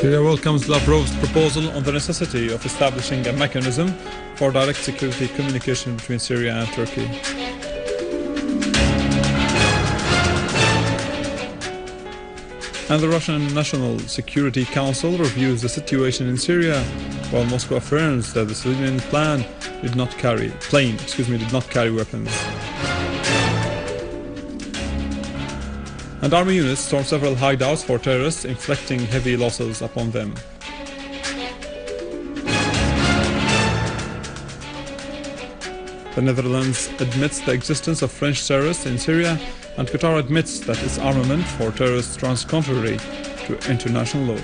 Syria welcomes Lavrov's proposal on the necessity of establishing a mechanism for direct security communication between Syria and Turkey. And the Russian National Security Council reviews the situation in Syria, while Moscow affirms that the civilian plane did not carry weapons. And army units stormed several hideouts for terrorists, inflicting heavy losses upon them. The Netherlands admits the existence of French terrorists in Syria, and Qatar admits that its armament for terrorists runs contrary to international law.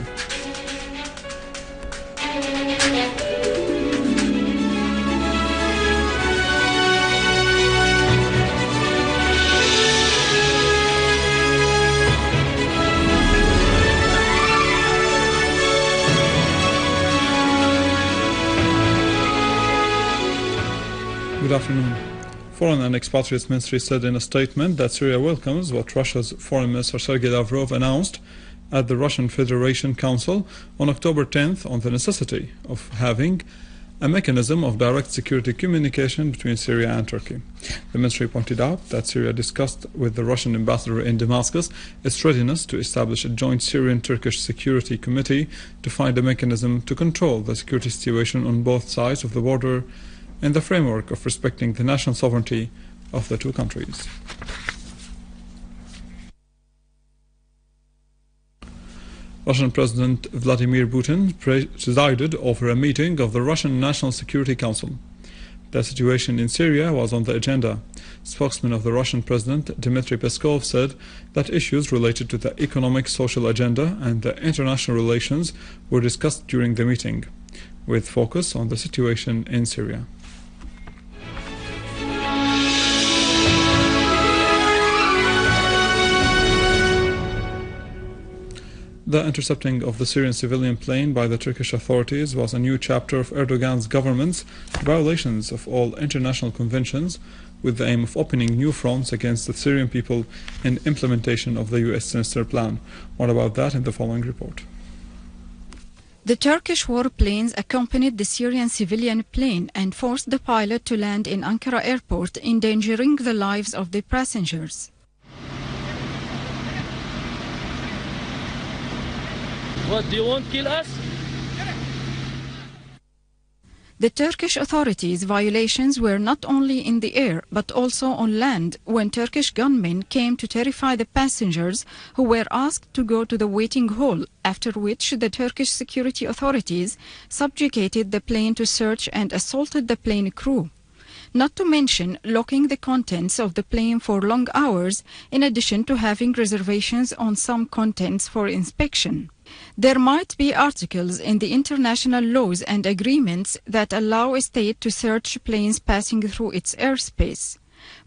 Good afternoon. Foreign and Expatriates Ministry said in a statement that Syria welcomes what Russia's Foreign Minister Sergei Lavrov announced at the Russian Federation Council on October 10th on the necessity of having a mechanism of direct security communication between Syria and Turkey. The ministry pointed out that Syria discussed with the Russian ambassador in Damascus its readiness to establish a joint Syrian-Turkish security committee to find a mechanism to control the security situation on both sides of the border in the framework of respecting the national sovereignty of the two countries. Russian President Vladimir Putin presided over a meeting of the Russian National Security Council. The situation in Syria was on the agenda. Spokesman of the Russian President Dmitry Peskov said that issues related to the economic, social agenda and the international relations were discussed during the meeting, with focus on the situation in Syria. The intercepting of the Syrian civilian plane by the Turkish authorities was a new chapter of Erdogan's government's violations of all international conventions, with the aim of opening new fronts against the Syrian people in implementation of the US sinister plan. More about that in the following report. The Turkish warplanes accompanied the Syrian civilian plane and forced the pilot to land in Ankara airport, endangering the lives of the passengers. What, do you want to kill us? The Turkish authorities' violations were not only in the air but also on land when Turkish gunmen came to terrify the passengers who were asked to go to the waiting hall, after which the Turkish security authorities subjugated the plane to search and assaulted the plane crew. Not to mention locking the contents of the plane for long hours, in addition to having reservations on some contents for inspection. There might be articles in the international laws and agreements that allow a state to search planes passing through its airspace.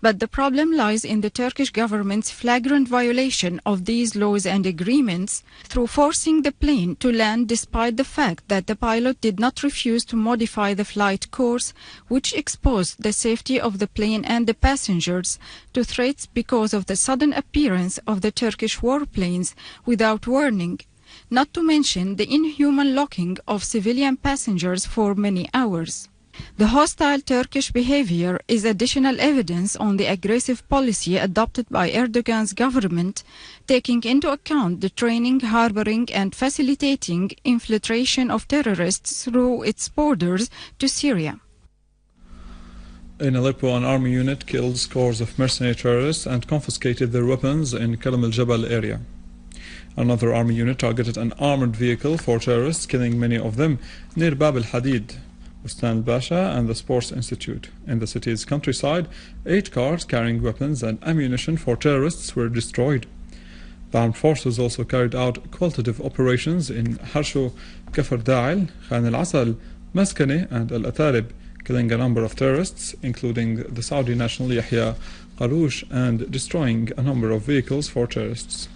But the problem lies in the Turkish government's flagrant violation of these laws and agreements through forcing the plane to land despite the fact that the pilot did not refuse to modify the flight course, which exposed the safety of the plane and the passengers to threats because of the sudden appearance of the Turkish warplanes without warning. Not to mention the inhuman locking of civilian passengers for many hours. The hostile Turkish behavior is additional evidence on the aggressive policy adopted by Erdogan's government, taking into account the training, harboring and facilitating infiltration of terrorists through its borders to Syria. In Aleppo, an army unit killed scores of mercenary terrorists and confiscated their weapons in Kalam al-Jabal area. Another army unit targeted an armored vehicle for terrorists, killing many of them near Bab al-Hadid, Bustan Basha and the Sports Institute. In the city's countryside, 8 cars carrying weapons and ammunition for terrorists were destroyed. The armed forces also carried out qualitative operations in Harsho, Kafr Da'il, Khan al-Asal, Maskane and Al-Atarib, killing a number of terrorists, including the Saudi national Yahya Qaroush, and destroying a number of vehicles for terrorists.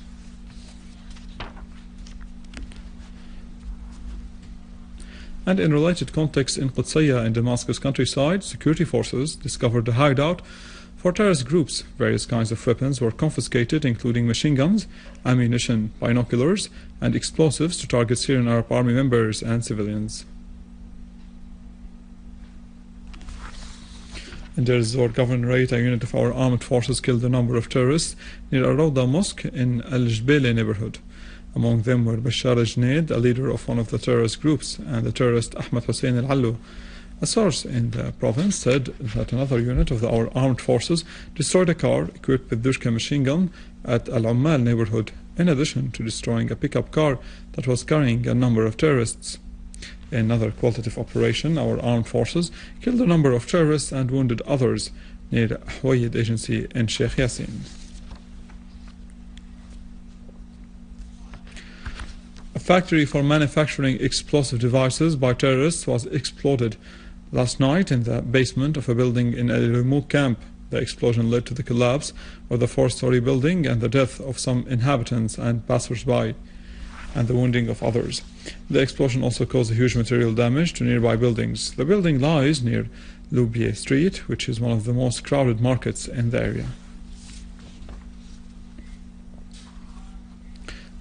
And in related context, in Qudsiyya in Damascus countryside, security forces discovered a hideout For terrorist groups, various kinds of weapons were confiscated, including machine guns, ammunition, binoculars, and explosives to target Syrian Arab Army members and civilians. In Deir ez-Zor Governorate, a unit of our armed forces killed a number of terrorists near a Rawda mosque in Al-Jbele neighborhood. Among them were Bashar al-Junaid, a leader of one of the terrorist groups, and the terrorist Ahmed Hussein al-Allu. A source in the province said that another unit of our armed forces destroyed a car equipped with Dushka machine gun at Al-Ummal neighborhood, in addition to destroying a pickup car that was carrying a number of terrorists. In another qualitative operation, our armed forces killed a number of terrorists and wounded others near Huwayd agency in Sheikh Yassin. A factory for manufacturing explosive devices by terrorists was exploded last night in the basement of a building in a remote camp. The explosion led to the collapse of the 4-story building and the death of some inhabitants and passers-by, and the wounding of others. The explosion also caused huge material damage to nearby buildings. The building lies near Loubier Street, which is one of the most crowded markets in the area.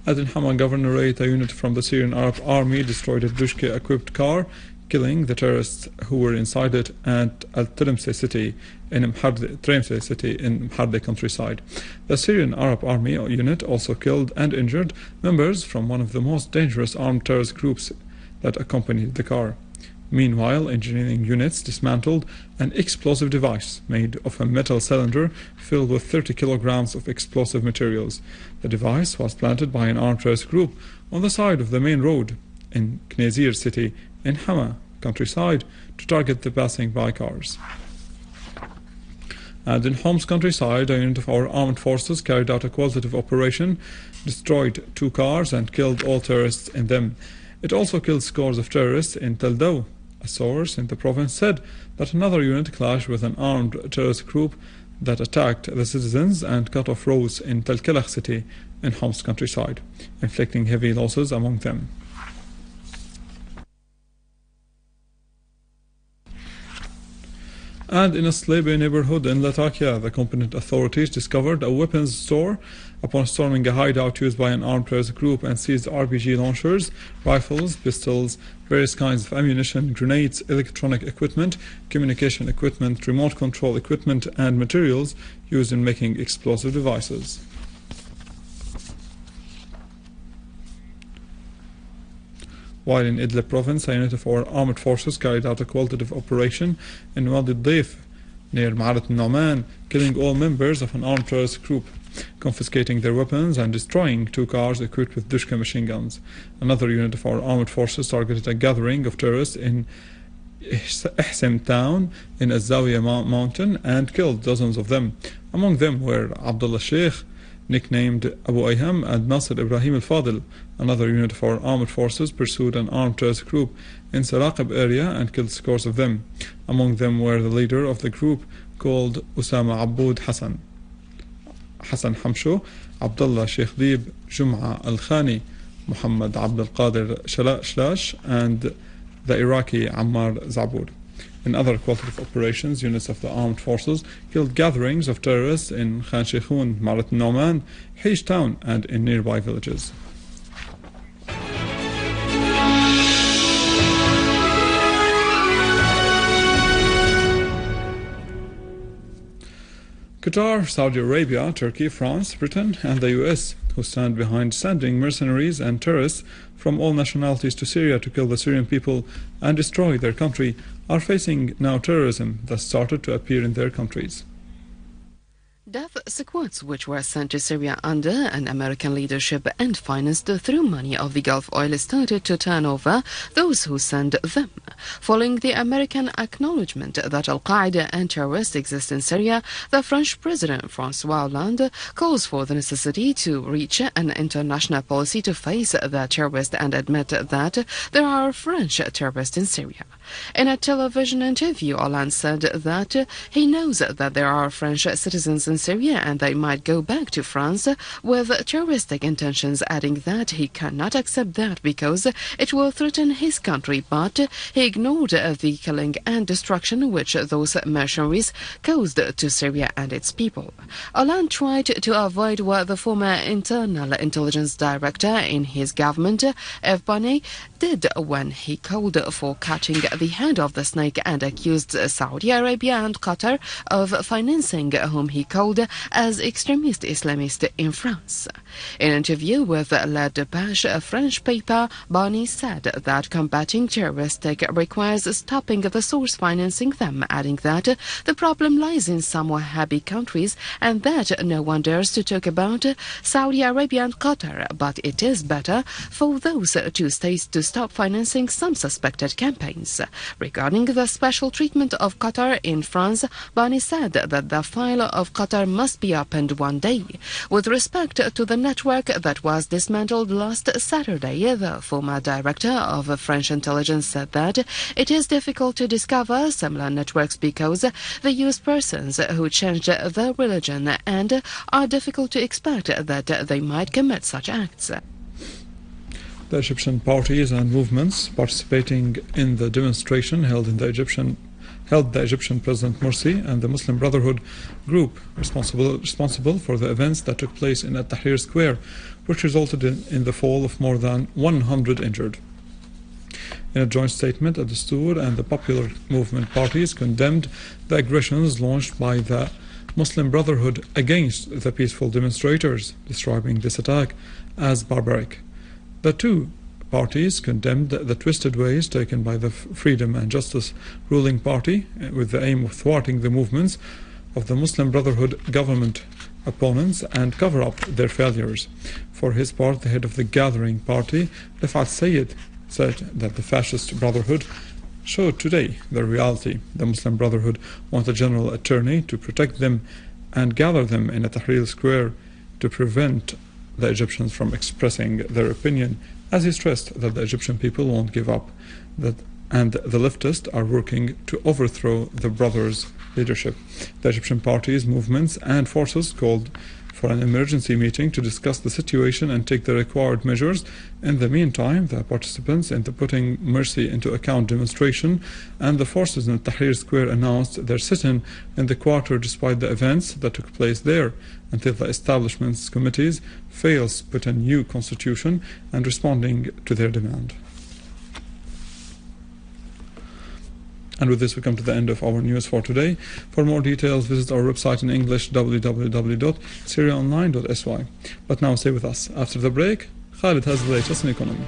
At Hama Governorate, a unit from the Syrian Arab Army destroyed a Dushka-equipped car, killing the terrorists who were inside it at Al-Tremse city in Mharde countryside. The Syrian Arab Army unit also killed and injured members from one of the most dangerous armed terrorist groups that accompanied the car. Meanwhile, engineering units dismantled an explosive device made of a metal cylinder filled with 30 kilograms of explosive materials. The device was planted by an armed terrorist group on the side of the main road in Knezir city in Hama countryside to target the passing by cars. And in Homs countryside, a unit of our armed forces carried out a qualitative operation, destroyed 2 cars and killed all terrorists in them. It also killed scores of terrorists in Tel Daw. A source in the province said that another unit clashed with an armed terrorist group that attacked the citizens and cut off roads in Tel Kelach city in Homs countryside, inflicting heavy losses among them. And in a Slebe neighborhood in Latakia, the competent authorities discovered a weapons store upon storming a hideout used by an armed terrorist group and seized RPG launchers, rifles, pistols, various kinds of ammunition, grenades, electronic equipment, communication equipment, remote control equipment, and materials used in making explosive devices. While in Idlib province, a unit of our armed forces carried out a qualitative operation in Wadi Daif near Ma'arat al-Nu'man, killing all members of an armed terrorist group, confiscating their weapons and destroying 2 cars equipped with Dushka machine guns. Another unit of our armed forces targeted a gathering of terrorists in Ihsan town in Azawiya mountain and killed dozens of them. Among them were Abdullah Sheikh, nicknamed Abu Ayham, and Nasir Ibrahim al-Fadil. Another unit of our armed forces pursued an armed terrorist group in Saraqib area and killed scores of them. Among them were the leader of the group called Usama Aboud Hassan Hamsho, Abdullah Sheikh Dib, Jum'a al-Khani, Muhammad Abdul Qadir Shlash, and the Iraqi Ammar Zabour. In other qualitative operations, units of the armed forces killed gatherings of terrorists in Khan Sheikhun, Ma'arat al-Nu'man, Hej town, and in nearby villages. Qatar, Saudi Arabia, Turkey, France, Britain, and the US, who stand behind sending mercenaries and terrorists from all nationalities to Syria to kill the Syrian people and destroy their country, are facing now terrorism that started to appear in their countries. Death squads which were sent to Syria under an American leadership and financed through money of the Gulf oil started to turn over those who send them. Following the American acknowledgement that Al-Qaeda and terrorists exist in Syria, the French President François Hollande calls for the necessity to reach an international policy to face the terrorists and admit that there are French terrorists in Syria. In a television interview, Hollande said that he knows that there are French citizens in Syria and they might go back to France with terroristic intentions, adding that he cannot accept that because it will threaten his country, but he ignored the killing and destruction which those mercenaries caused to Syria and its people. Hollande tried to avoid what the former internal intelligence director in his government, F. did when he called for cutting the head of the snake and accused Saudi Arabia and Qatar of financing whom he called as extremist Islamists in France. In an interview with La Dépêche, a French paper, Barnier said that combating terrorists requires stopping the source financing them, adding that the problem lies in some Wahhabi countries and that no one dares to talk about Saudi Arabia and Qatar, but it is better for those two states to stop financing some suspected campaigns. Regarding the special treatment of Qatar in France, Barnier said that the file of Qatar must be opened one day. With respect to the network that was dismantled last Saturday, the former director of French intelligence said that it is difficult to discover similar networks because they use persons who changed their religion and are difficult to expect that they might commit such acts. The Egyptian parties and movements participating in the demonstration held the Egyptian President Morsi and the Muslim Brotherhood group responsible for the events that took place in Tahrir Square, which resulted in the fall of more than 100 injured. In a joint statement, the Dastur and the Popular Movement parties condemned the aggressions launched by the Muslim Brotherhood against the peaceful demonstrators, describing this attack as barbaric. The two parties condemned the twisted ways taken by the Freedom and Justice ruling party with the aim of thwarting the movements of the Muslim Brotherhood government opponents and cover up their failures. For his part, the head of the gathering party, Rifat Sayyid, said that the fascist Brotherhood showed today the reality. The Muslim Brotherhood want a general attorney to protect them and gather them in a Tahrir Square to prevent the Egyptians from expressing their opinion, as he stressed that the Egyptian people won't give up, and the leftists are working to overthrow the brothers' leadership. The Egyptian parties, movements and forces called for an emergency meeting to discuss the situation and take the required measures. In the meantime, the participants in the Putting Mercy into Account demonstration and the forces in Tahrir Square announced their sit-in in the quarter despite the events that took place there, until the establishment's committees fails to put a new constitution and responding to their demand. And with this, we come to the end of our news for today. For more details, visit our website in English, www.syriaonline.sy. But now stay with us. After the break, Khalid has the latest in economy.